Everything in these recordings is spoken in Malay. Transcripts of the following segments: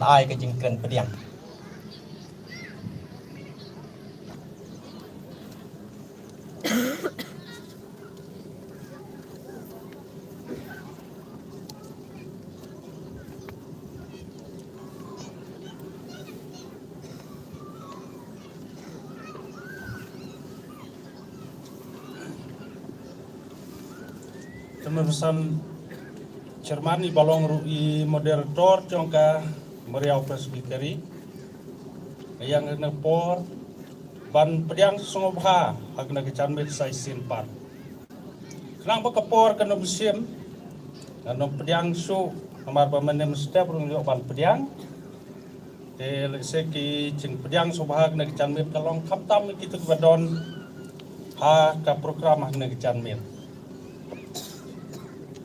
ai ke jing kren pediang Kemudian Cermani balong rui moderator jongka meriau presbiteri yang nepor ban pediang songobha hagna kecamit sai simpan kenang bekepor kena musim kena pediang su amar pamenem setiap rung ban pediang seki cing pediang sobha kena kecamit kalong kaptam kita badon ha ka program hagna kecamit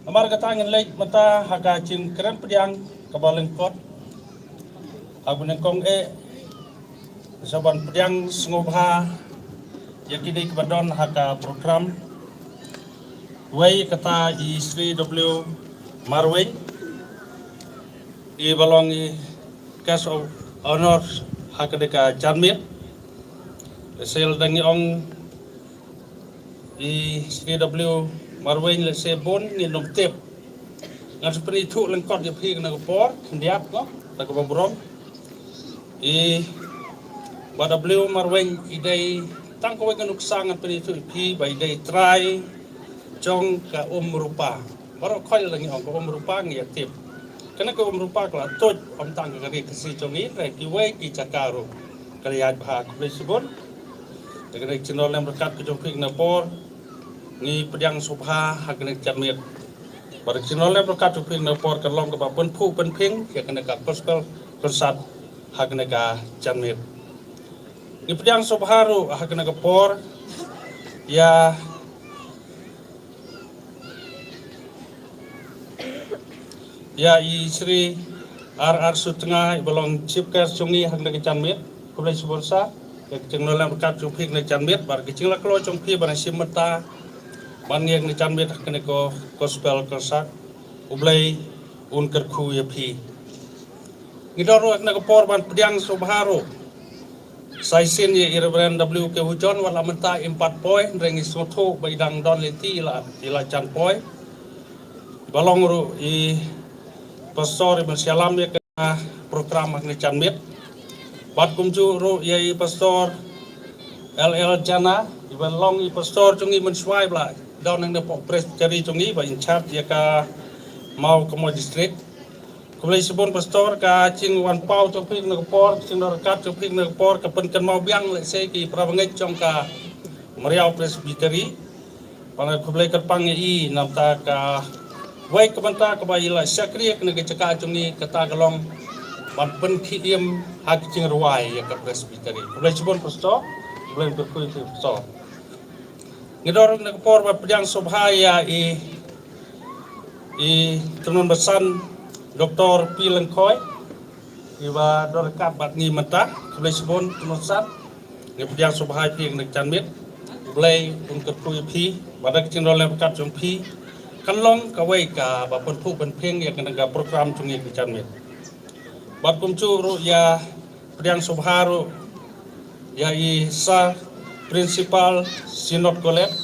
amar katangin lek mata haga cing keren pediang kabalengkot aguneng saban pediang sengobha yakini kebadon haka program wai kata i Sri W Marwing i balong i cast of honor haka deka Janmir sel dangi ong i Sri W Marwing le se bon ni nom tep ngan seperti itu lengkot ya pi kena kepor kendiap no tak kebabrong i pada beliau Marwing idai tangkau kan uksangan pen itu pi by day try jong ka rupa baru koi lagi ong ka rupa ngi tip kena ka rupa kala toj om tang ka ri kasi jong ni re ki wei ki cakaru kaliat bah ka sebut dengan channel yang berkat ke jong pi na por ni pediang subha hakne jamir bar channel yang berkat jong pi na por ka long ka ba pen phu pen phing ya kena ka gospel konsat hakne ka jamir ni pediang subharu hakne ka por ya i Sri RR Sutengah belong chief guest chungi hakne ka jamir kulai subursa ya channel yang berkat jong pi na jamir bar kicing la klo jong pi bar simata ban yang ni jamir hakne ko gospel konsat ublai un kerku ya pi ngidoro hakne ka por ban pediang subharu Saisin ye Ireben W ke hujon wala menta 4 poi rengi soto baidang don leti ila chan poi balong ru i pastor ibn Syalam ye kena program ni chanmit bat kumju ru ye pastor LL Jana ibn long i pastor jungi menswai bla don nang de pres cari jungi ba in charge ye ka mau ke mo district Kulai sebon pastor ka cing wan pau topik na por cing dorkat topik na por ka pen kan mau biang le se ki prabangai cong ka meriau presbiteri pana kulai ka pang i namta ka wai ka banta ka bai la sakri ka ne caka cong ni kata galong ban pen khiem hak cing ruai ya ka presbiteri kulai sebon pastor kulai berkui pastor ngidor na por ba pediang subhaya i tenun besan Dr. P. Lengkoi, iba dorkat bat ni mata, kulai sebon tunusat, ni pediang subhai pi nak janmit, kulai untuk pui pi, pada kecil oleh berkat jong pi, kanlong kawai ka bapun pu penpeng yang kena program jungi ke janmit. Bat kumcu ru ya pediang subharu, ya sa principal sinod kolek,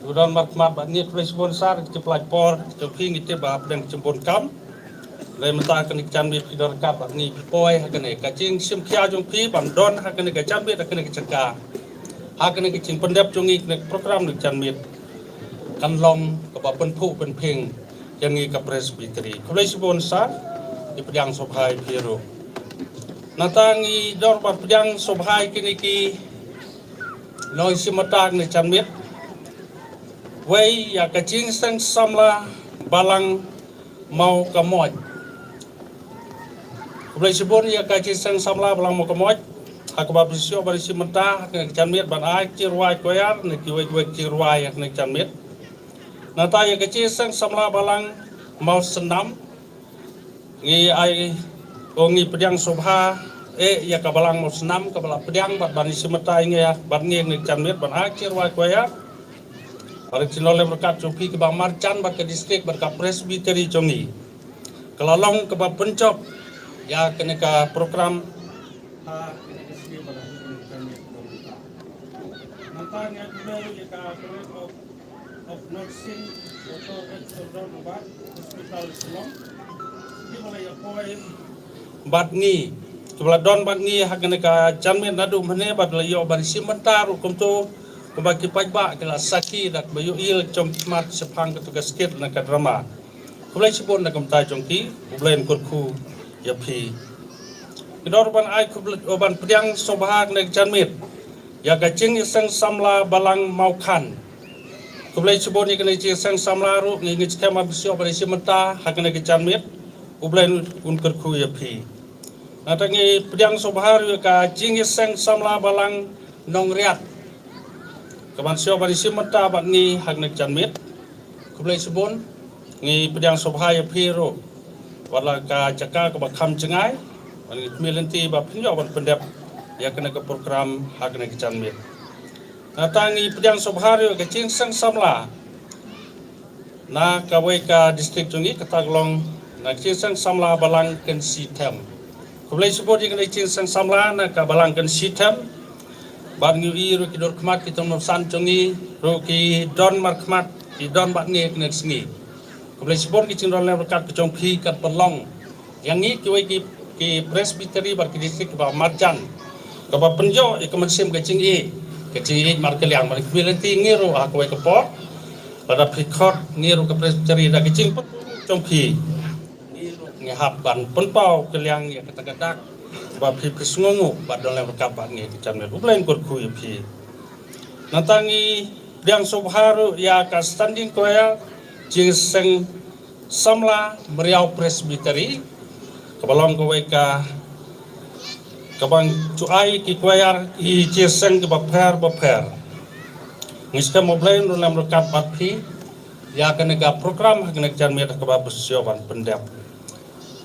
udan mat bat ni kulai sebon sar kecil por, jong pi ngite ba pediang cempon kam. Lai mata akan dicambi pidor kap ni poi akan kacing sim kia jong pi bandon akan kacambi akan kecaka akan kecing pendap jongi program dicambi kan long ke pen pu pen peng yang ni ke presbiteri kulai sponsor di pedang sobhai biru natangi dor par pedang sobhai kini ki noi simata ni cambi wei ya kacing sang samla balang mau kamoj Kulai sebor ya kaji sang samla balang mo kamoj hak ba bisyo bari simenta hak jamit ban ai cirwai koyar ne kiwe cirwai hak ne jamit nata ya kaji sang samla balang mau senam ngi ai ongi pediang subha ya ka balang mau senam ka balang pediang bat bani simenta ngi ya ban ngi ne jamit ban ai cirwai koyar bari cinole berkat cupi ke ba marcan ba ke distrik ba ka presbiteri jongi kelalong ke ba pencop ya keneka program Nantanya baru ya College of Nursing atau Children Obat Hospital Selong di mulai apoi batni sebelah don batni haganeka janmen nadu mene badla yo ban simentar hukum tu kubaki pajba kala saki dak bayu il com mat sepang ketugas skit na drama kulai sibon na kamta jongki ublain kurku yapi kedor ban ai kublet oban pediang sobahag na janmet ya gacing iseng samla balang maukan kublai ciboni kena iseng samla ru ngi skema bisio pada simenta hakena janmet ublain unkerku yapi natangi pediang sobahar ka jing iseng samla balang nongriat kaman sio pada simenta bat ngi hakena janmet kublai cibon ngi pediang sobahar yapi ru wala ka jaka ka bakam cengai ngi milenti ba pinjo ban pendep ya kena ke program hak kena kecanmit. Natangi pediang sobhari ke cing sang samla. Na kawai ka distrik jungi ketaglong na cing sang samla balang ken sitem. Kublai sebut kena cing sang samla na ka balang ken sitem. Ban ngi ru ki dor kmat ki tom san jungi ru ki don mar kmat ki don bat ngi kena sengi. Kublai sebut ki cing don le berkat ke jongpi kat pelong. Yang ni ki wai ki presbytery bar ki distrik ba marjan. Kapa penjo ikaman sim kecing markeliang mar kbilenti ngiru aku ke pot pada pikot ngiru ke presbytery da kecing pun jongpi ngiru ngehap ban penpau keliang ya kata-kata ba pi pisngongu badol le kapan ngi kecamne ublain kurku pi natangi biang subharu ya ka standing koya jingseng samla meriau presbytery kabalong kowe ka kabang cuai ki kuayar i jeseng ke baper ngista moblain dalam rekat patpi ya kenega program kena janmet ke babusyoban pendep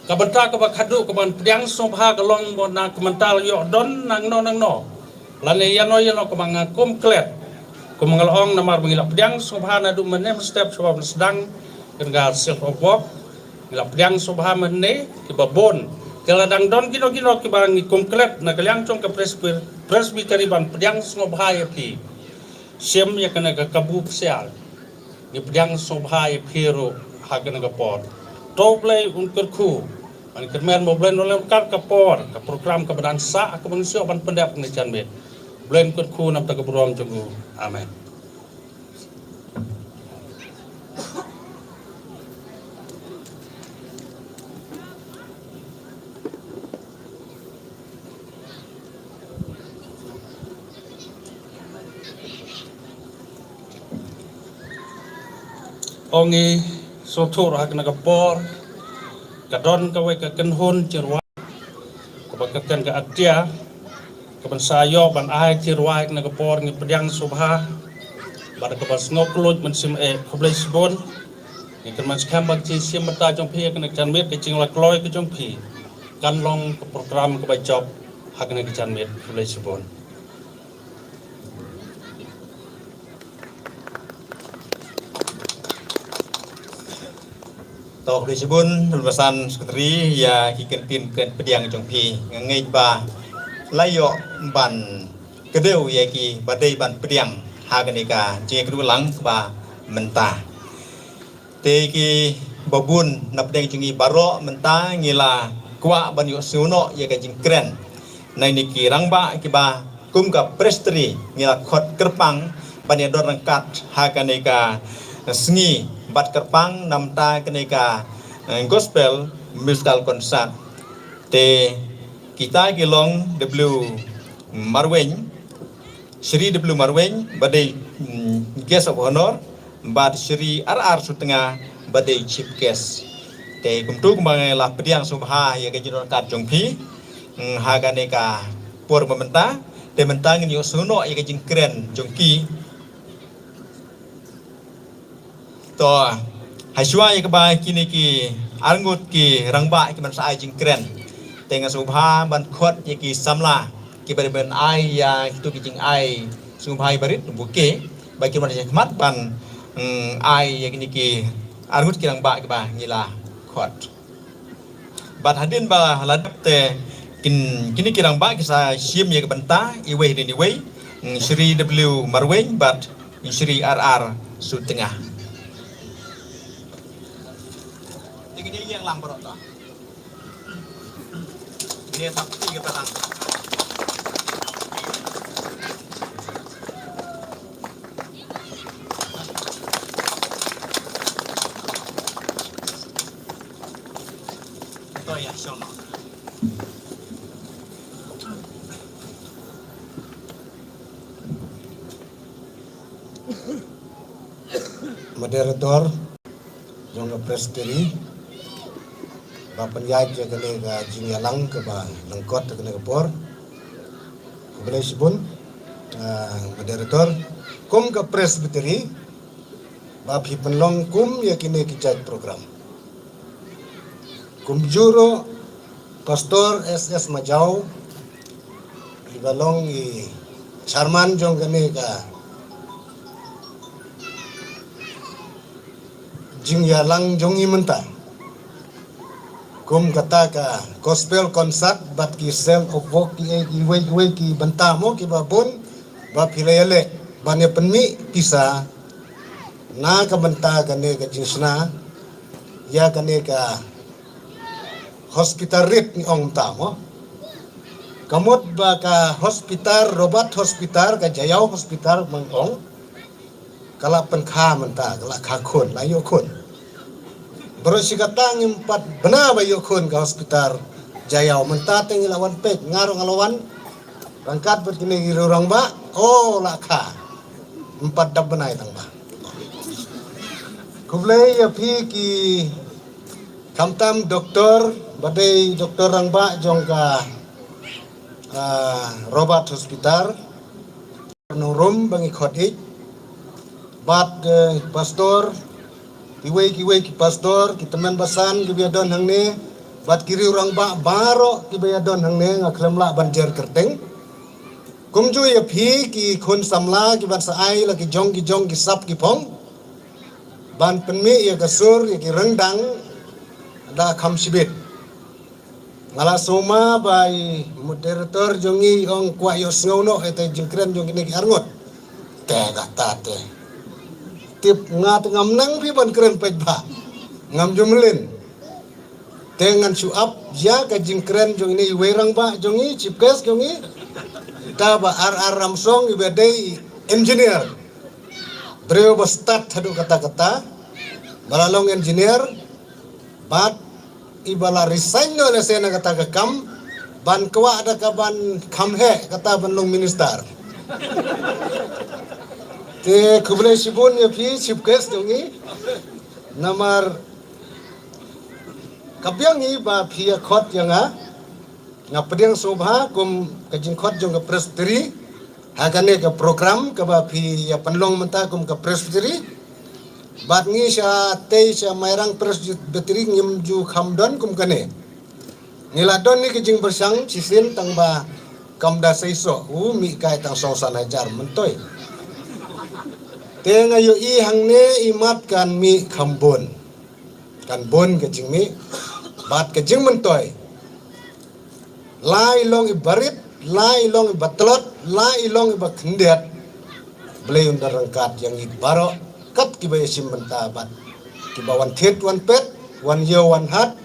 kabenta ke bakadu ke ban pediang sobha galong bona kemental yo don nang no lane yano ke bang komklet ko mangalong namar bangila pediang sobha na du mene step sebab sedang kenega self obok ngila pediang sobha mene ke babon kalau dang don kino ke barang komklet na kaliang cong ke presbytery ban pediang sobhaya pi sim ya kena ke kabu psial ni pediang sobhaya piro hakena ke pot toplay unkerku an kermen moblen oleh kar ke por ke program ke badan sa ke manusia ban pendap ni janbet blen kerku nam ta ke beruang jenggu amen. Ongi sotur hak naga por kadon kawai ka kenhun cirwa kabakakan ka atia kaban sayo ban ai cirwa hak naga por ngi pediang subha bar ka bas ngoklut mensim kublai sibon ngi kan mas kambak ci simata jong pi ka janmet ke cing la kloy ke jong pi kan long ke program ke bajop hak naga janmet kublai sibon Tok di sibun lulusan sekretari ya kiken pin ken pediang jongpi ngai ba layo ban kedeu ya ki badai ban pediang haganeka je kedu lang ba menta te ki babun na pediang jungi baro menta ngila kwa ban yo suno ya ka jingkren nai niki rangba ki ba kum ka prestri ngila khot kerpang ban ya dor rangkat haganeka sengi bat kerpang namta keneka gospel musical concert te kita kilong W Marweng Sri W Marweng badai guest of honor bad Sri RR Sutengah badai chief guest te kumtu kumbangai lah pediang subha ya kejinon kat jongpi haganeka por mementa te mentang ni suno ya kejing keren jongki to hasyua ya keba kini ki arngut ki rangba ki man sai jing kren tenga subha ban khot ya ki samla ki ben ai ya itu ki jing ai subha barit buke bagi man ya khmat ban ai ya kini ki arngut ki rangba ki ba ngila khot bat hadin ba ladap te kini kirang ba kisah sim ya benta iwe din iwe Sri W Marweng bat Sri RR Sutengah. Ini yang lang berot dah. Dia sakti kita lang. Itu ya sama. Moderator yang presteri bapan yai ke kene ga jingyalang ke ba lengkot ke kene por boleh sibun moderator kum ke presbiteri bab hi penlong kum ya kini kijat program kum juro pastor SS Majau ibalong i charman jong kene ga jingyalang jongi menta kum kata ka gospel concert bat ki sel of work ki iwe ki benta mo ki babon ba pilele bane penmi kisa na ka benta kane ka jinsna ya kane ka hospital rit ni ong tamo kamot ba ka hospital robat hospital ka jayau hospital mangong kala penkha menta kala khakon layo khon berosi katang empat benar bayo khon ke hospital jayau menta teng lawan pek ngarong alawan rangkat berkini giru orang ba oh lakha empat dab benai tang ba kublai ya pi ki kamtam doktor badai doktor rang ba jongka robat hospital nurum bangi khodik bat pastor kiwe ki pastor ki teman basan ki biadon hang ne bat kiri orang ba baro ki biadon hang ne ngaklem la banjer kerteng kumju ya phi ki khun samla ki ban saai la ki jong ki sap ki phong ban penmi ya kasur ya ki rendang ada kham sibit ngala soma bai moderator jongi ong kwa yo sngono eta jingkren jong ki arngot te gata te tip ngat ngam nang pi ban keren pej ba ngam jumlin dengan suap ya ka jingkren jong ini werang ba jongi chipkes jongi ta ba RR Ramsong ibadai engineer breu ba start hadu kata-kata balalong engineer bat ibala resign no lesena kata ka kam ban kwa ada ka ban kamhe kata ban long minister te kublai sibun ya pi chipkes dongi namar kapyangi ba pi khot yanga ngapediang sobha kum kajing khot jong ka presteri hagane ka program ka ba pi ya panlong menta kum ka presteri bat ngi sha te sha mairang presteri ngimju khamdon kum kane niladon ni kajing bersang sisin tang ba kamda seiso mi kai tang sosan ajar mentoy tenga yo i hangne imat kan mi khambon kan bon ke jing mi bat ke jing mentoy lai long i barit lai long i batlot lai long i bakhndet blei undar rangkat yang i baro kat ki bay sim menta bat ki bawan thet wan pet wan yo wan hat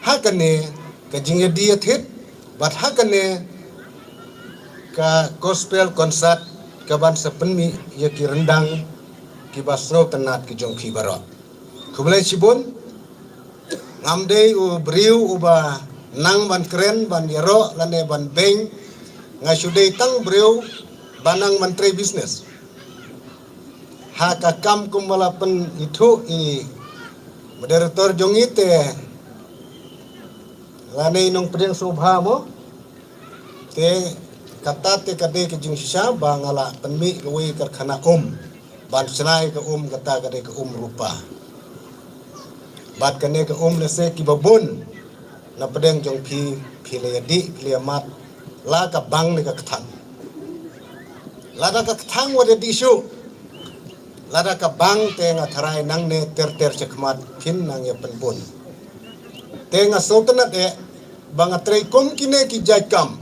hakane ke jing dia thet bat hakane ka gospel concert kaban sepenmi ya ki rendang ki basro tenat ki jong ki baro kublai sibun ngamdei u briu uba nang ban keren ban yero lane ban beng ngasudei tang briu banang menteri bisnes ha ka kam kumbala pen itu i moderator jong ite lane nong pedeng sobha mo te kata te kade ke jing sha bangala penmi kwe karkhana ban senai ke kata kade ke rupa bat kane ke lese ki babun na pedeng jong pi le di le mat la ka bang ne ka kthang la da ka kthang wa de isu la da ka bang te nga tharai nang ne ter chakmat phin nang ya penbun Tenga sotanat banga trei kom kine ki jai kam.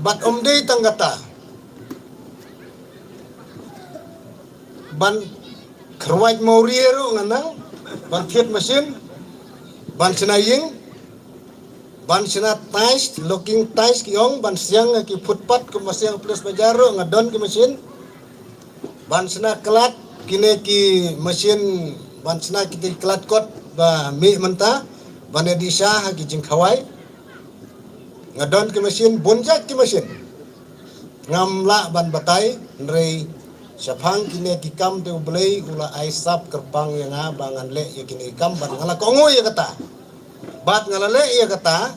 Bat omdei tanggata. Ban kerwait mauriero nganang ban thiet mesin ban senaying ban sena tais looking tais ki ong ban siang ki footpath ke masiang plus bajaro ngadon ki mesin ban sena kelat kine ki mesin ban sena ki kelat kot ba mi menta ban edisa ki jing khawai ngadon ki mesin bonjat ki mesin ngamla ban batai nrei Syafang kini kikam tu belai ula aisap kerpang yang bangan le ya kini kikam ban ngala kongo ya kata. Bat ngala le ya kata.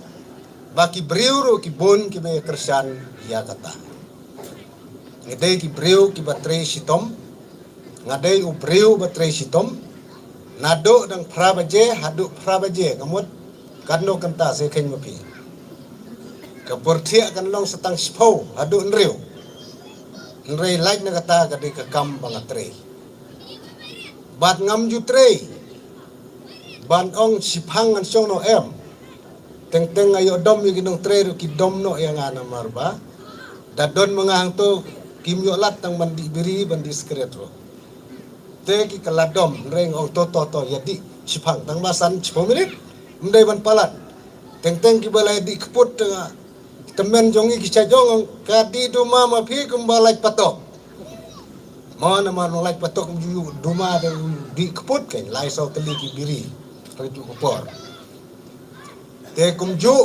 Baki briuru ki bon ki be kersan ya kata. Ngedei ki briu ki batrei sitom. Ngadei u briu batrei sitom. Nado dang prabaje hadu prabaje kamut kadno kenta se keng mapi. Kaportia kan long setang spau hadu nriu. Nrei like na kata kadai kakam banga trei. Bat ngam ju trei. Ban ong sipang an song no em. Teng ayo dom yu ginong trei ru ki dom no yang ana marba. Dadon mangahang to kim yo lat tang bandi biri bandi skret ro. Te ki kaladom nrei ong to yadi sipang tang masan 10 minit. Mdai ban palat. Teng ki balai di keput tengah temen jongi kisah jong kadi duma mapi kumbalai patok. Mana laj patok duma di keput kan lai sau teli ki biri perju kupor. Te kumju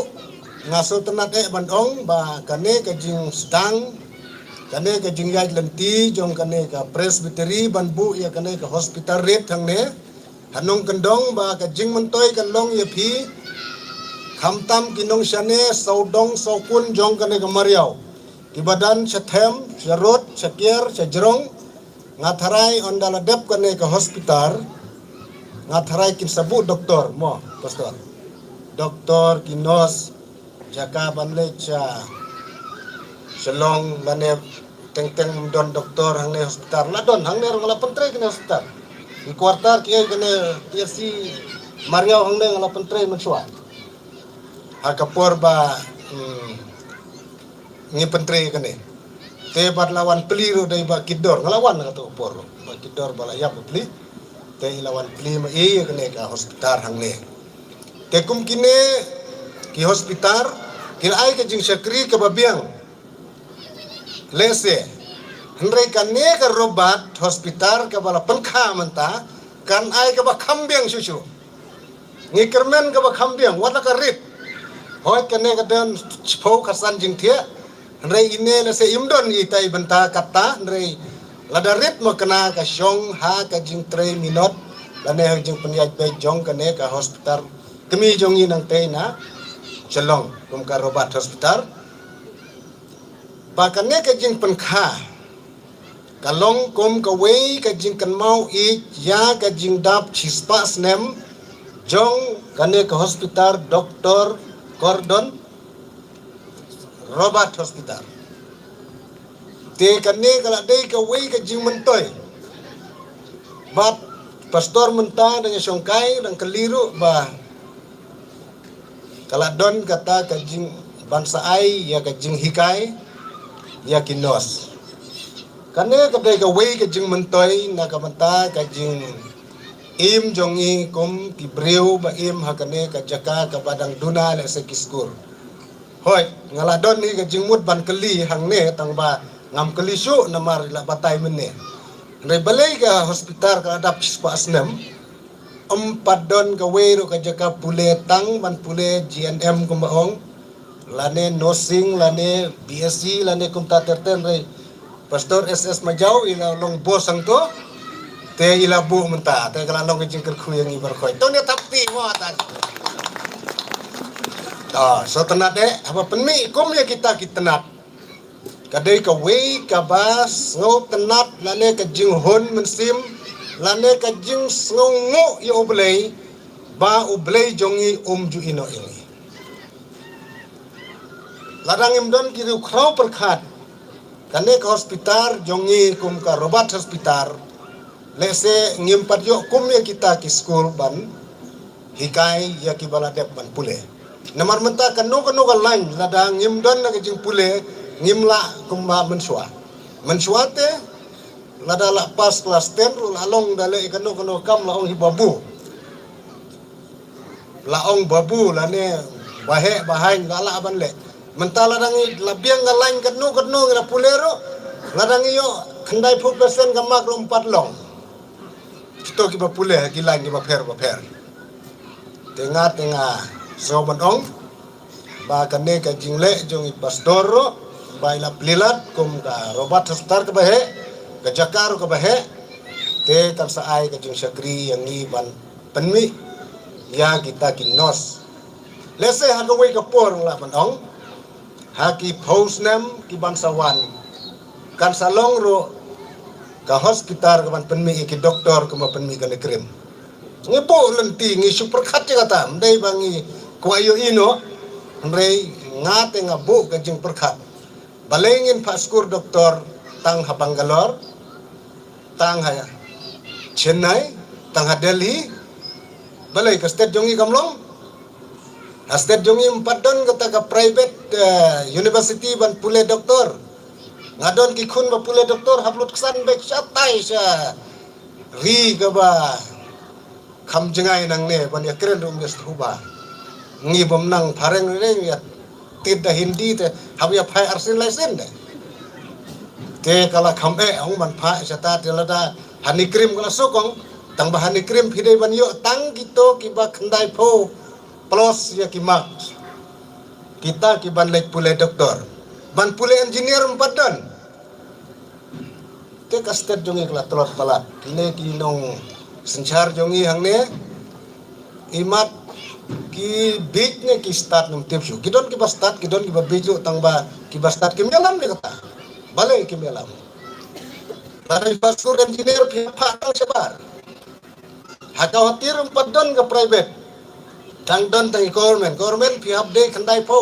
ngaso tenat bandong ba kane ka jing sedang kane ka jing yai lenti jong kane ka presbytery ban bu ya kane ka hospital rate thang ne hanong kendong ba ka jing mentoi kan long ya phi Khamtam kinong syane saudong saukun jong kane kamariau. Ki badan sethem, serut, sekier, sejerong ngatharai ondaladep kane ke hospital. Ngatharai kin sabu doktor mo pastor. Doktor kinos jaka banle cha selong bane teng don doktor hangne hospital ladon hangne ngala pentre kene hospital. Di kuartar kiai kene TSC Mariau hangne ngala pentre mensua. Hakapor ba ni pentre kene te bat lawan peliro dai ba kidor ngelawan kata upor ba kidor bala ya peli te lawan peli ma e kene ka hospital hangne te kum kine ki hospital kil ai ka jing sakri ka babiang lese hendrai kane ka robat hospital ka bala penkha manta kan ai ka ba khambiang susu ni kermen ka ba khambiang wata ka rit hoi kene kadan chpau kasan jing thia rei ine la se imdon itai benta kata rei lada ritme kena ka syong ha ka jing 3 minut lane hang jing penyaj pe jong kene ka hospital kemi jong nang te na chelong kum ka robat hospital ba kene ka jing penkha kalong kum ka wei ka jing kan mau I ya ka jing dap chispas nem jong kene ka hospital doktor Gordon Robert Hospital. Te kane kala dei ka wei ka jing mentoy. Bat pastor menta dengan songkai dan keliru ba kala don kata ka jing bansa ai ya ka jing hikai ya kinos. Kane ka dei ka wei ka jing mentoy na ka menta ka jing im jongi kum ki breu ba im hakane ka jaka ka badang duna le se kiskur hoi ngaladon ni ka jingmut ban keli hangne tang ba ngam keli su namar la batai menne re balai ka hospital ka adap spa asnem padon ka wero ka jaka pule tang ban pule GNM kumbaong lane nosing lane BSc lane kum ta terten re pastor SS Majau ila long bosang to te ila bu menta te kala long jing ker khuyang ibar khoi to ne tapi mo ta so tenat apa penmi kom ya kita tenat kadai ka wei ka bas ngo tenat lane ka jing hon mensim lane ka jing sngongo yo oblei ba oblei jongi ju ino ini ladang imdon kiri khrau perkhat kane ka hospital jongi kum ka robat hospital lese ngimpat yo kum ya kita ki school ban hikai ya ki baladep ban pule namar menta kanu lain lada ngim don na jing pule ngimla kumba mensua te lada la pas kelas 10 ru lalong dale kanu kam la ong hibabu la ong babu la ne bahai ngala ban le mentala dangi labiang ngalain kanu ngira pule ro ladangi yo khandai pu persen kamak ro 4 long kita ki ba pule ki lain ki ba pher tengah so manong ba kane ka jingle jong pastor ro ba ila plilat kum ka robat hospital ka bahe ka jakar ka bahe te kan sa ai ka jing sakri yang ni ban penmi ya kita kinos lese ha ka wei ka por la manong ha ki posnam ki bansawan kan salong ro ka hospital ka ban penmi ki doktor ka ma penmi ka krim ngepo lenti ngi super khat kata mdai bangi kwayo ino mrei ngate ngabu ka jing perkhat balengin paskur doktor tang ha Bangalore tang ha Chennai tang ha Delhi balai ka state jongi kamlong state jongi empadon kata ka private university ban pule doktor ngadon ki khun ba pule doktor haplut ksan bek satai sa ri ka ba kham jengai nang ne ban ya keren rum ges huba ngi bom nang phareng re ya tidak hindi te hab ya phai arsin laisen de te kala kham ong ban pha sata te lada hani krim kala sokong tang ba hani krim phidei ban yo tang kito ki ba khandai pho plus ya ki mak kita ki ban lek pule doktor ban pule engineer empadon te kastet jongi kala telot palat kine ki nong senchar jongi hangne imat ki big ne ki start num tipsu kidon ki ba start kidon ki ba biju tangba ki ba start ki melam le kata bale ki melam bare pasur engineer phi phatang sebar haka hotir padon ke private tang don tang government phi update khandai pho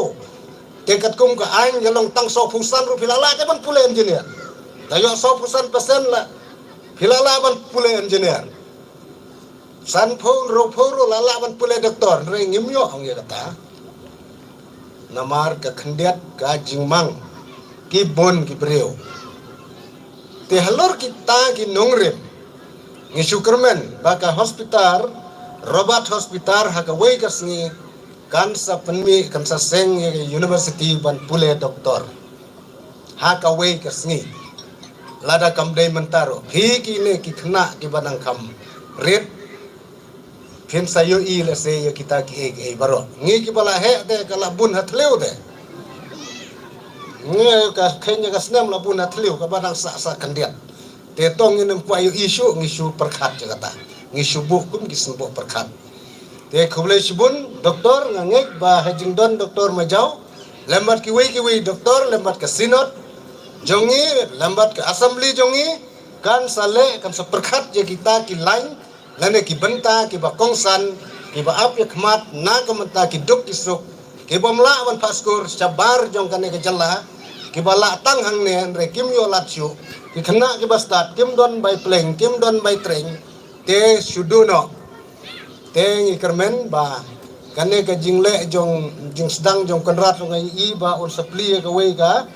tekat kum ka ain galong tang so phusan ru philala ke ban pule engineer dayo so phusan persen la philala ban pule engineer san phung ro lala ban pule doktor re ngimyo ang ya kata namar ka khandiat ka jingmang ki bon ki breu te halor kita ki nongrem ngi sukermen baka hospital robat hospital ha ka wei ka sngi kan sa penmi kan sa seng university ban pule doktor ha ka wei ka sngi lada kam dei mentaro hi ki ne ki khna ki banang kam red phin sayo i le se yo kita ki e baro ngi ki bala he de kala bun hatleu de ngi ka khenya ka snam la bun hatleu ka badang sa kandiat te tong ngin pa yo isu ngi su perkhat jagata ngi su bu kum ki sembo perkhat te khuble sibun doktor ngek ba hajing don doktor majau lambat ki wei doktor lambat ka sinot jongi lambat ka assembly jongi kan sale kan sa perkhat je kita ki lain lane ki benta ki ba kongsan ki ba ap khmat na kamata ki duk isuk ki bomla wan paskur sabar jong kane ke jalla ki bala tang hang ne re kim yo latsu ki khna ki bastat kim don by pleng kim don by train te suduno te ngi kermen ba kane ke jingle jing sedang jong konrat ngai i ba on supply ka wei ka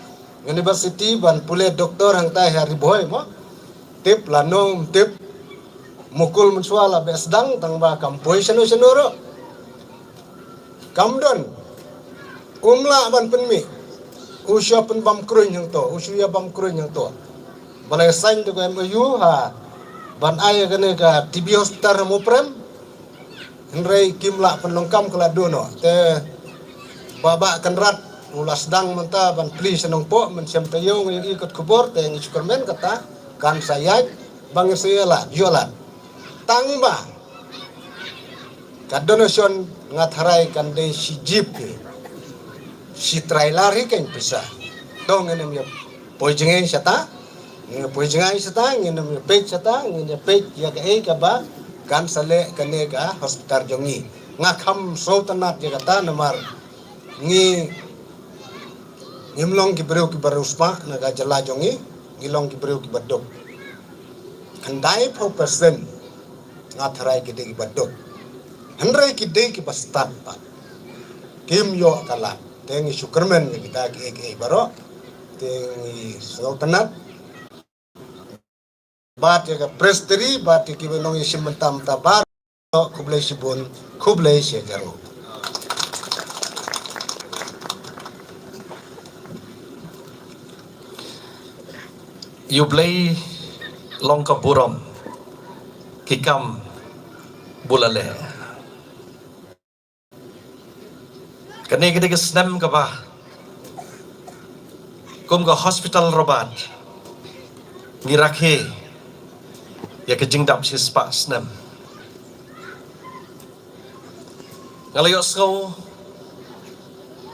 university ban pule doktor hang tai hari boy mo tip lanom tip mukul mensuala besdang tangba kampoi senuro kamdon umla ban penmi usya pen bam kruin yang to usia bam kruin yang to balai sign to MOU ha ban aya kene ka TB hospital mo prem henrei kimla penlongkam kala dono te baba kanrat ulas dang menta ban pli senong po men sem tayo ngi ikut kubur te ngi superman kata kan saya bang sela jolan tangba ka donation ngatharai kan de si jeep si trailer hi kan pisa dong enem ya pojengai sata ngenem page sata ngenem page ya ka ka ba kan sale kane ka hospital jongi ngakham sultanat ya kata namar ngi ngimlong ki breu ki baruspa na ka jala jongi ngilong ki breu ki badok kandai 4% ngatharai ki de ki badok Handrai kidei ki pastat pat. Kim yo kalat. Tengi Superman kita ki baro. Tengi Sultanat. Bat ya presteri bat ki benong isim mentam tabar. Kublai sibun kublai sejaro. Yublay long kaburam kikam bulale kani gede kesnem ka ba kum ka hospital robat ngirakhe ya ke jingdap si spa snem ngalayo so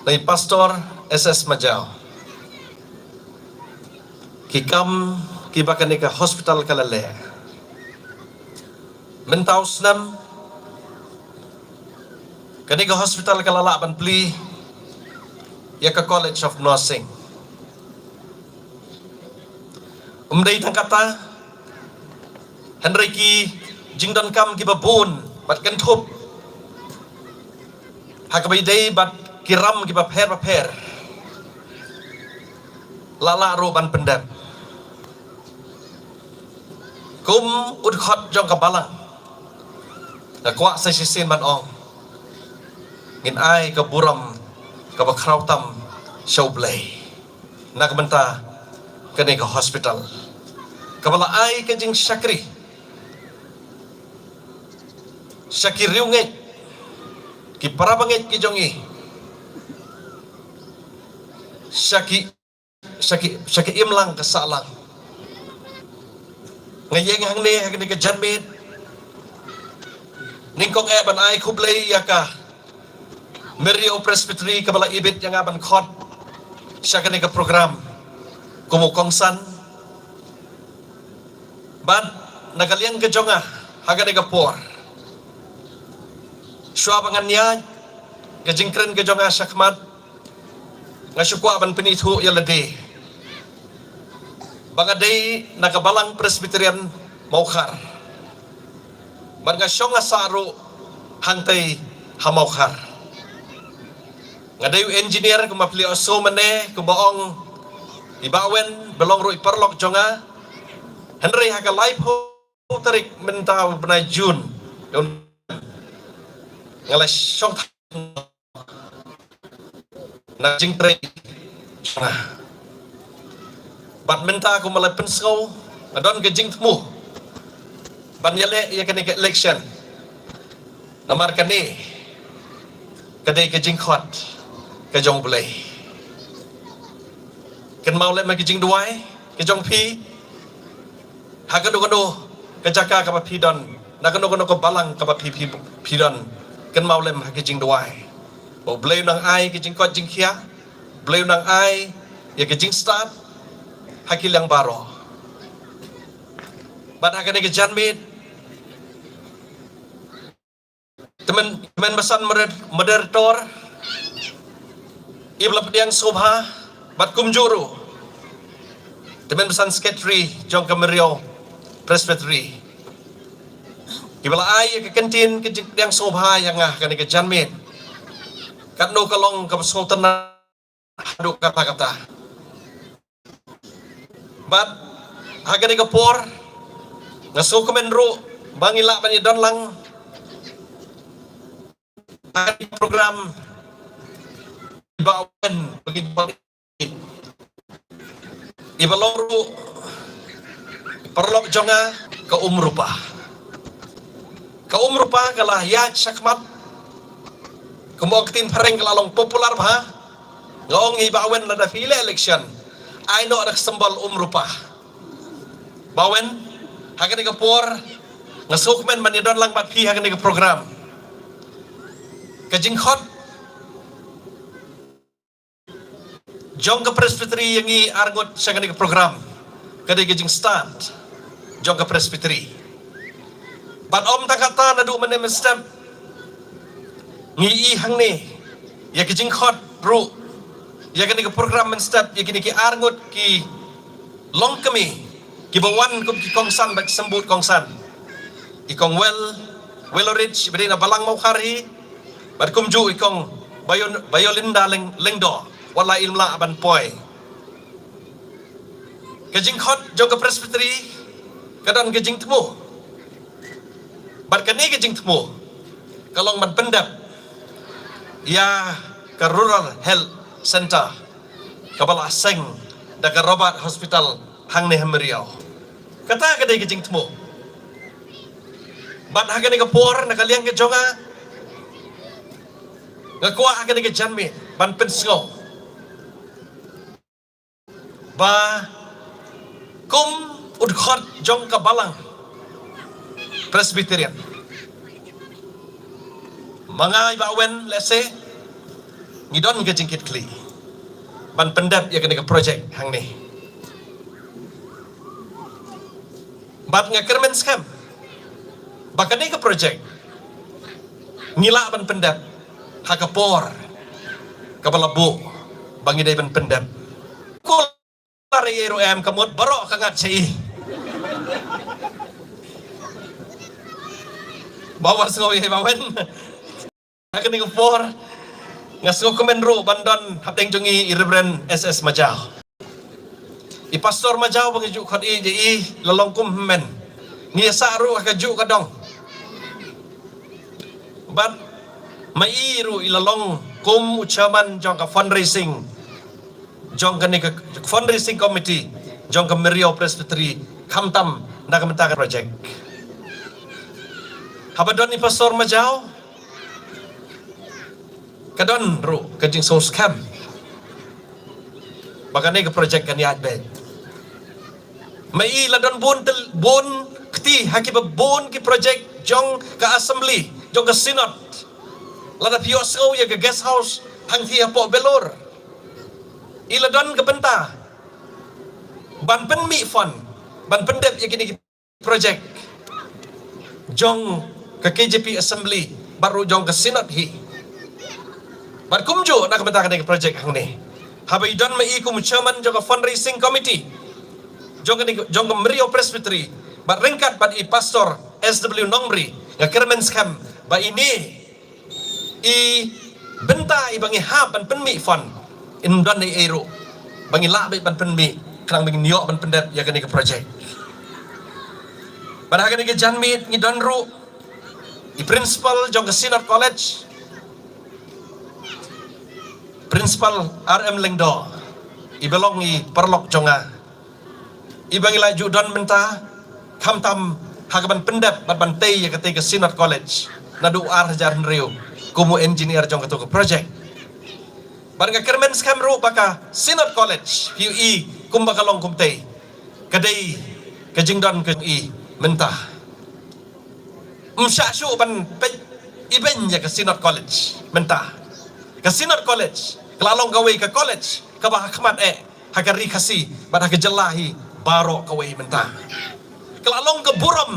dari pastor SS Majau kikam kibakan ke hospital kalale mentau senam kani ke hospital kalala ban pli ya ke College of Nursing umdai tangkata Henry ki jingdon kam ki babun bat kan thup hakabai dei bat kiram ki ba pher lala ro ban pendam kum udkhot jong kabalang na kwa sa sisin man ong ngin ai ka buram ka bakrautam showblay na kabanta kani ka hospital kabala ai ka jing shakri riunget ki parabanget ki jongi Syaki imlang kesalang ngayeng hang ni hang ni ke janmit ningkong ban ai kublay yaka Merio Presbytery kabala ibit yang aban khot syaka ni ke program kumukongsan ban nagaliang ke jonga haga ni ke por syua bangan niya ke jingkren ke jonga syakmat ngasukwa ban penithu yalade bangaday nakabalang Presbyterian Maukhar ban ngasyong asaro hangtay hamaukhar ngaday engineer kumapli oso mane kubaong ibawen belong ro iparlok jonga Henry haka live ho tarik mentaw benay June ngalas syong na jingtre bat menta aku malay pensau adon ke jing temu ban yale ya kani ke election namar kani kadai ke jing khot ke jong blay ken mau le ma ke jing duai ke jong pi hagado ke jaka ka pi don na kano ke balang ka pi don ken mau le ma ke jing duai bo blay nang ai ke jing kot jing khia blay nang ai ya ke jing start hakil yang baro pada kene ke janmit teman besan moderator ibla pediang sobha bat kumjuru teman besan secretary jong Merio Presbytery ibla ai ke kantin ke pediang sobha yang kene ke janmit katno kalong ke sultan hadu kata-kata bat haga ni kapor ngaso kemenro bangila bani don lang program ibawen bagi ibaloro perlok jonga ka umrupa kalah ya syakmat kumoktin pareng kalalong popular ba ngong ibawen nada file election I know ada sembal umrupa bawen haga ni kapor ngasukmen manidon lang bat pi haga ni program kajingkhot jong ke Presbytery yang i argot haga ni program kada kajing start jong ke Presbytery bat om takata nadu menem step ngi hang ni ya kajingkhot ru ya kini ke program men step ya kini ki arngut ki long kami ki bawan kum ki kongsan bak sembut kongsan ikong well Willowridge beri na balang mau hari bat kumju ikong Bayolinda lengdo wala ilmla aban poi kajing khot jong ka presbytery kadon kajing temu bat kani kajing temu kalong man pendap ya ka rural health center kabala aseng da ka Robert Hospital hang ne Hemriau kata kadai kajing temu bat haga ni kapor nakaliang ke jonga ngakwa haga ni ke janmi ban pensgo ba kum udkhot jong ka balang Presbyterian mga ibawen lese ngidon ke jingkit kli ban pendap ya kena ke project hang ni bat ngakermen scam bahkan ini ke projek ngila ban pendap hakapor kapala bu bangi day ban pendap ko lari ero em kamot barok kangat sei bawas ngoy bawen akan ini ke por ngasko komenro bandon hapteng jongi Reverend SS Majau i pastor Majau bangi juk khot i je lalongkum men ni saru akaju kadong bat mairu ilalong kum ucaman jong ka fundraising jong ka ni fundraising committee jong ka Meriau Presbytery kamtam na kamenta project habadon ni pastor Majau kadon ru kajing so scam bagani ka project kan yat be mai ladon bun kti hakiba bun ki project jong ka assembly jong ka synod lada piosgo ya ka guest house hang thia po belor iladon ka benta ban penmi fund ban pendep ya kini project jong ka KJP assembly baru jong ka synod hi bar kumjo na ka benta ka project hang ni habai don mai kum chairman jong ka fundraising committee jong ka Meriau Presbytery bar ringkat bat i pastor SW Nongri nga kermen scam ba ini i benta i bangi ha ban penmi fon in don ni ero bangi la ban penmi krang bangi niok ban pendep ya kani ke project pada kani ke janmit ngi don ru i principal jong ke Synod College principal RM Lengdo i belong i perlok jonga i bangi laju don benta kamtam hagaban pendap ban tei ya ketika Synod College nadu arjar riu kumu engineer jong ketua project barang kermen scam ru baka Synod College QE kum bakalong kum tei kadai kajingdon ke i mentah syu ban pe iben ya ke Synod College mentah ke Synod College kelalong gawe ke college ka bah khmat hagari kasi ban hagajelahi baro kawe mentah kelalong ke buram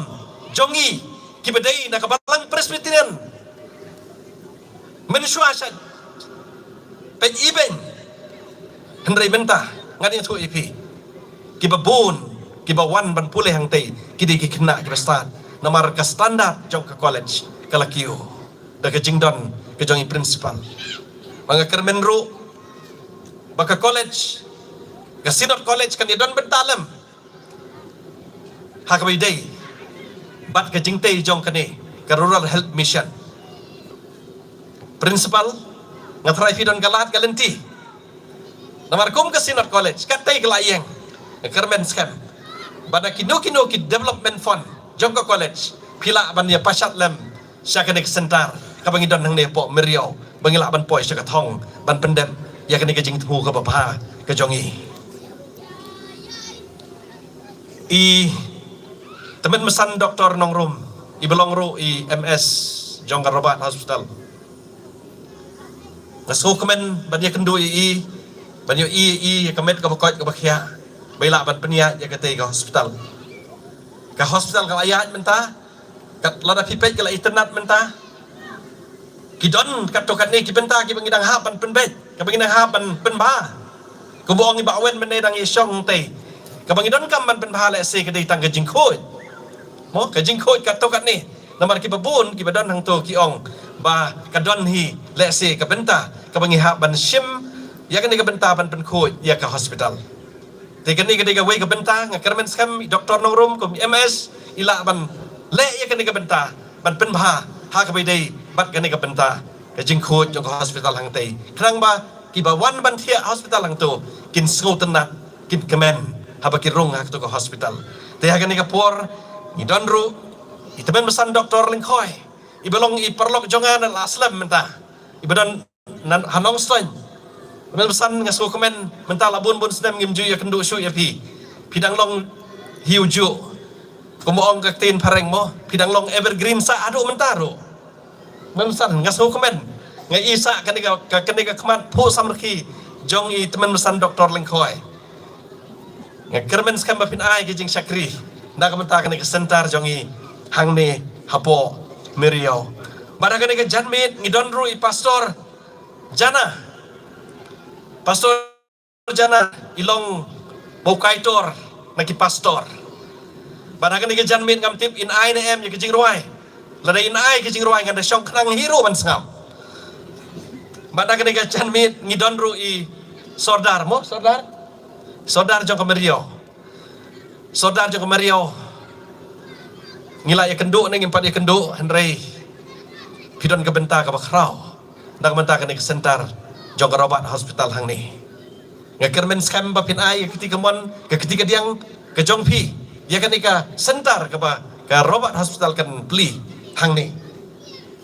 jongi kibedai na kabalang Presbyterian mensuasat pej iben hendrai mentah ngani tu ipi kibabun kibawan ban pulih hang tei kidi kena kibastat namar ka standar jong ke college kalakiu da ke jingdon ke jongi principal manga kermenru baka college ke Synod College kan idon bentalem hakabai day bat ke jingtei jong kene ke rural health mission principal ngatrai fidon galat galenti namarkum ke Synod College katai gelayeng kermen scam bada kino ki development fund jong ke college pila ban ya pasat lem syakanik sentar kabangi don hang ne po Meriau bangila ban poi syaka thong ban pendem ya kene ke jing thu ka bapa ke jongi i temen mesan Dr. Nongrum i belong ru i MS jong ka Robert Hospital ngaso kemen ban ya kendu i ban yo i kemet ka bakot ka bakhia baila ban penia ya kate ka hospital ka ayat menta kat lada pipet ka la internet menta kidon kat tokat ni ki benta ki bangidang hapan penbet ka bangidang hapan penba ku boong iba wen menedang isyong te ka bangidon kam man penba le se ka dei tang ka jingkhoi mo ka jingkhoi kat tokat ni namar ki babun ki badan hang tu ki ong ba kadon hi lese ka benta ka bangi ha ban shim ya kan ka benta ban pen khoi ya ka hospital te kan ni ka wei ka benta ngakarmen skam doktor nong room kum MS ila ban le ya kan ka benta ban pen bha ha ka bai dei bat kan ka benta ka jing khoi jong ka hospital hang tei krang ba ki ba wan ban thia hospital hang tu kin sngau tenat kin kemen ha ba ki rong ha tu ka hospital te ha kan ka por ni don ru itaben besan doktor lingkoi ibelong i perlok jongan al aslam menta ibadan nan hanong stoin men besan ngaso komen menta labun bun sedem ngimju ya kendu syu ya pidang long hiuju kumoong ka tin pareng mo pidang long evergreen sa adu menta ro men besan ngaso komen ngai isa kanika kmat pho samrki jong i temen besan doktor lingkoi ngakermen skam bapin ai gijing sakri na kamenta kanika sentar jong i hang ni hapo Miriau barangkali ke janmit ngidon ru i pastor jana ilong bokaitor naki pastor barangkali ke janmit ngam tip in ai ne em ya kijing ruai lada in ai kijing ruai nganda syong knang hero man sangam barangkali ke janmit ngidon ru i sordar jong ke Miriau ngila ya kenduk neng empat ya kenduk Henry pidon ke benta ke bakrau nak benta ke sentar jong robat hospital hang ni ngakermen skam bapin ai ketika mon ke ketika diang ke jong pi ya kan ika sentar ke robat hospital kan pli hang ni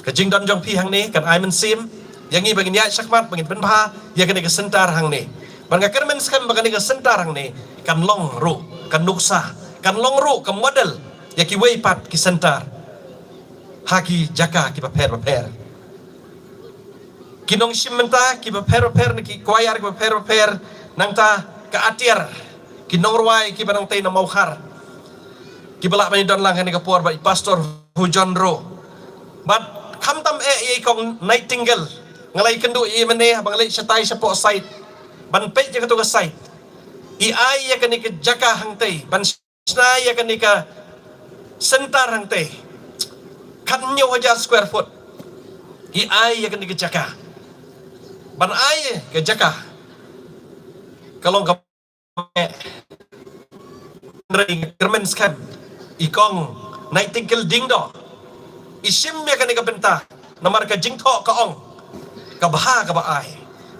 ke jing don jong pi hang ni kan ai men sim yang ni bagin ya sakmat bagin penpa ya kan ika sentar hang ni ban ngakermen skam bagin ika sentar hang ni kan long ru kan nuksa kan long ru kan model ya ki wei pat ki sentar haki jaka ki paper kinong simenta ki paper ni ki kuayar ki paper nang ta ka atir kinong ruai ki banang tay na maukhar ki balak mani don lang ni ka por ba pastor hujon ro bat kham tam e kong nightingale ngalai kendu i mene bangalai satai sa po site ban pe je ka to ka site i ai ya kan ni ka jaka hang tay ban sna ya kan ni ka sentar hang teh kan nyo hajar square foot i ai ya kan dijaka ban ai ke jaka kalau ka ring kermen skan ikong nightingale dingdo isim ya kan benta namar ka jingtho ka ong ka baha ka ba ai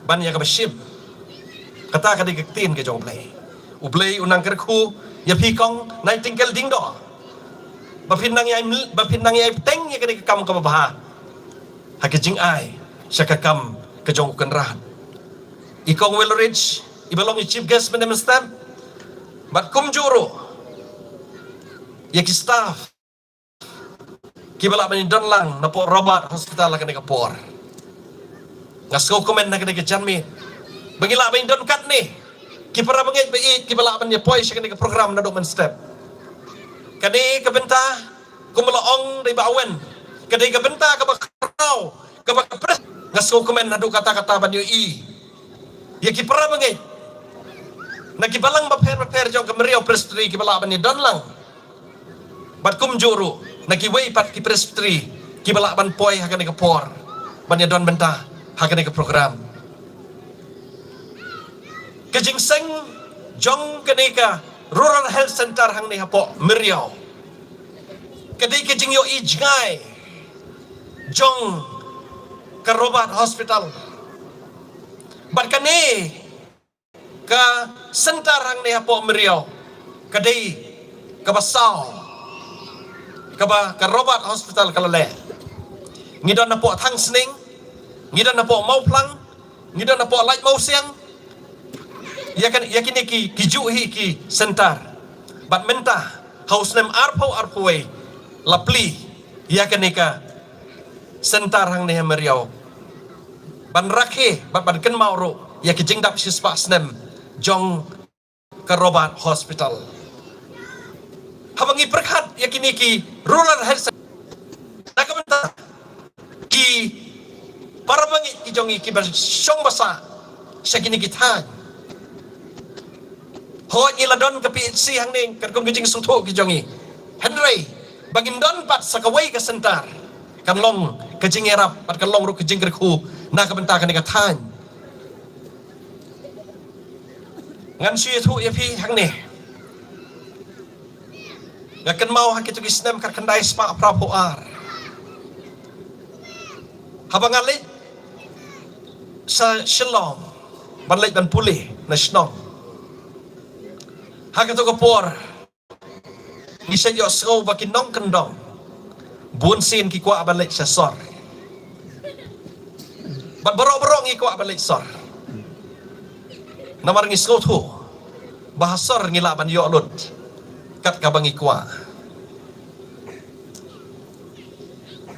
ban ya ka bashim kata ka digtin ke jong play ublay unang kerku ya pikong nightingale dingdo bapin nang yai teng ya kini kam ka baha hakijing ai syaka kam ke jong kenrat ikong Willridge ibalong chief guest menem stamp bat kum juro ya ki staff ki bala mani don lang na po robat hospital kani ka por ngasko komen na kani ka janmi bangila mani don kat ni ki para bangit be ki bala mani poi syaka kani ka program na do man step kadi kebenta kumelaong dari bawen kadi kebenta ke bakrau ke bakpres ngaso komen nadu kata-kata banyu i ya ki para bangai na ki balang baper jong ke Miriau Presbytery ki bala bani don lang bat kum juru na ki wei pat ki Presbytery ki bala ban poi hakane ke por bani don benta hakane ke program ke jingseng jong kene ka Rural Health Center hang ni hapo Miriau kadai ke jingyo ijngai jong karobat hospital bat kane ka center hang ni hapo Miriau kadai ka basau ka karobat hospital kalale ngidon na po thang sning ngidon na po mau plang ngidon na po light mau siang yakini ki juhi ki sentar bat menta haus nem arpoi lapli yakini ka sentar hang ne Miriau ban rakhe bat ban ken mauro ya ki jingdap sispas nem jong karobat hospital habangi perkhat yakini ki rural health nakamenta ki parabangi ki jongi ki ban syong basa syakini ki thang ho iladon ke PHC hang ning kan kong kijing sutho ki jongi Henry Bangin don pat sakaway ka sentar. Kan long kejing erap pat kan long ru kejing kerku na kabenta kan ikatan. Ngan suy thu ya pi hang ni. Ngakan mau hakitu kisnem kar kendai spa prapoar. Habang alik sa shalom banlik ban pulih na shnong. Hakatu kapor ngisa yo sro bakin nong kendong. Bun sin ki kwa banlik sa sor. Ban borok-borok ngi kwa banlik sor. Namar ngi sro tu bahasor ngila ban yo lut. Kat kabang ikwa.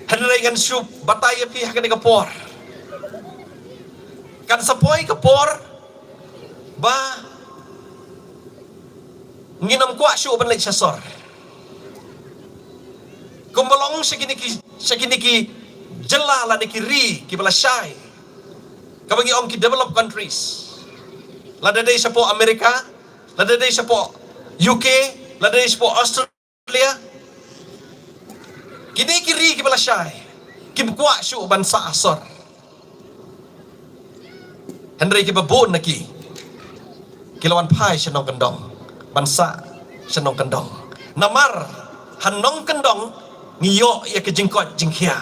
Henry kan syup bataya pihak ni kapor. Kan sapoi kapor ba nginam kwa syup ban lek sasor. Kumbalong sekiniki jelala ni kiri ki balasai. Kabangi ong ki developed countries. Lada dai sa po Amerika, lada dai sa po UK, lada dai sa po Australia. Kini kiri ki balasay. Kim kwa syu bansa asor. Henry ki babun naki. Kilawan pai senong kendong. Bansa senong kendong. Namar hanong kendong ngiyo ya ke jingkot jingkia.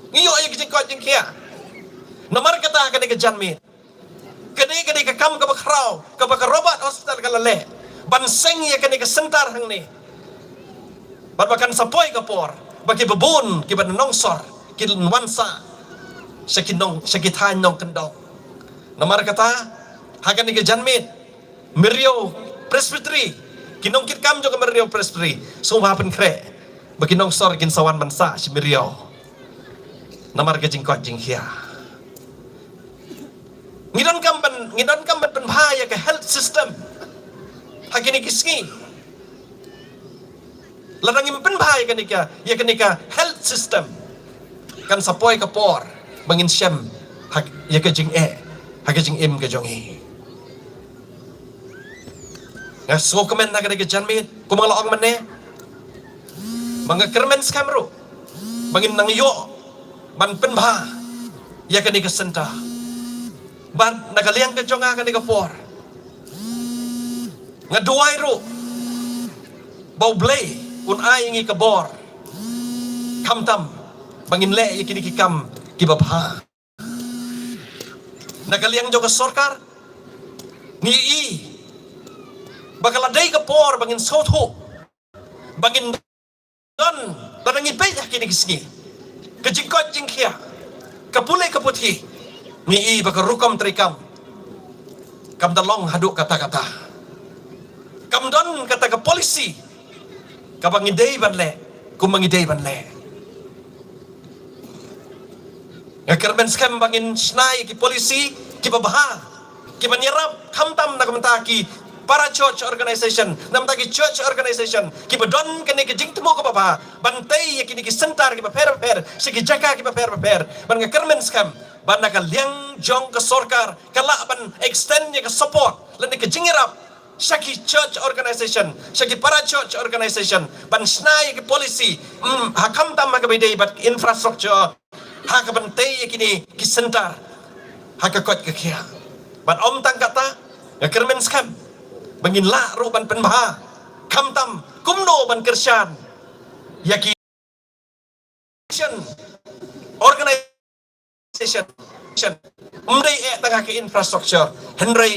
Ngiyo ya ke jingkot jingkia. Namar kata kani ke janmit. Kani ke kam ke bakrau, ke bakarobat hospital kalale. Banseng ya kani ke sentar hang ni. Barbakan sapoi kapor, bagi babun kiban nongsor, kin wansa, sakithan nong kendong. Namar kata, hakan ni janmit, Mirio Presbytery, kinong kit kam juga Mirio Presbytery, semua hapen kre, bagi nongsor kin sawan bansa si Mirio. Namar ke jingkot jingkia. Ngidon kam ban bahaya ke health system, hakin ni kiski. Larang impen bahaya kanika, ya kanika health system. Kan sapoi kapor, bangin syam, ya ke jing hak jing im ke jongi. Ngas so komen na kanika janmit, kumang laong mane. Mga kermen skamro, bangin nang yo, ban pen bah, ya kanika senta. Ban nagaliang ke jonga kanika por. Ngaduay ro, bau blay. Un ay ngi kabor kam tam bangin le yakini kikam kibabha nagaliang jo ka sorkar ni i bakaladai kapor bangin sotho bangin don tanangin pe yakini kisgi kajingkot jingkia kapule kaputhi ni i bakarukam trikam kam dalong haduk kata-kata kam don kata ka polisi kabang idey banle, kumang idey banle. Ngakarben skam bangin snai ki polisi, ki babaha, ki manyerap, kamtam na kamtaki para church organization, namtaki church organization, ki badon kani ki jingtmo ka babaha, bantay yakini ki sentar ki paper, sigi jaka ki paper, ban ngakarben skam, ban nakaliang jong ka sorkar, kala ban extend ya ka support, lan ki jingirap. Syaki church organization, syaki para church organization, ban snai ke polisi, hakam tam makabidai bat infrastructure, hakabantay kini kisentar, hakakot kekia, ban om tang kata, ngakermen skam, bangin la ro ban penbaha, kam tam kumno ban kersyan, yaki organization, umday tangah ke infrastructure, Henry